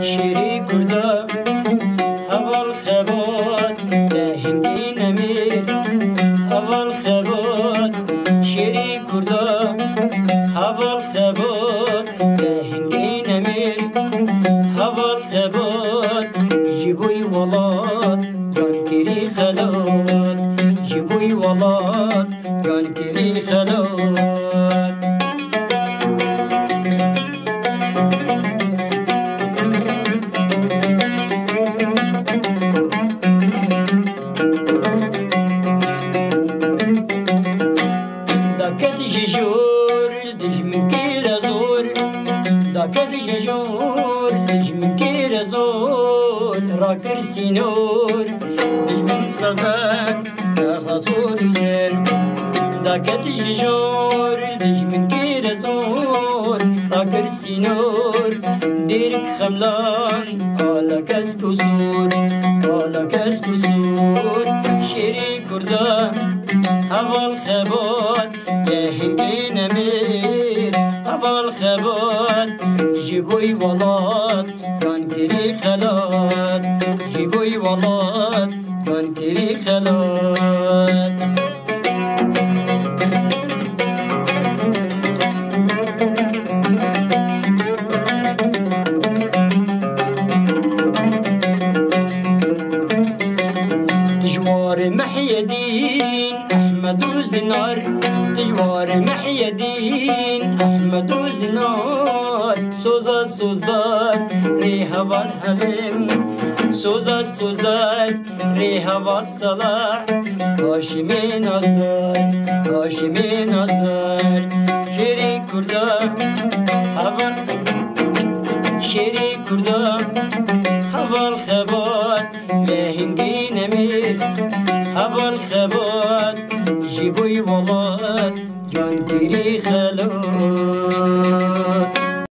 شیری کرده اول خبات هندی نمیر اول خبات شیری کرده اول خبات هندی نمیر اول خبات جبوی ولاد جان کری خلات جبوی ولاد جان کری خلات جور دج من كير زور داكد جور دج من كير زور راكر سينور دج من صدق خصور زر داكد جور دج من كير زور راكر سينور ديرك خملان على كاس كسور على كاس كسور شيري كرده اول خبات يا هندي نمير اول خبات جيبوي ولاد كان كري خلات جيبوي ولاد كان كري خلات تجوار محي الدين أحمد وزنار تجوار محي الدين أحمد وزنار سوزا سوزار ريها والحلم سوزا سوزار ريها والصلاح هاشمين أصدار هاشمين أصدار شيري كرده هوال شيري كرده هوال خبات يا هندي نمير هوال خبات جيبوي ولاد جان كري خلوت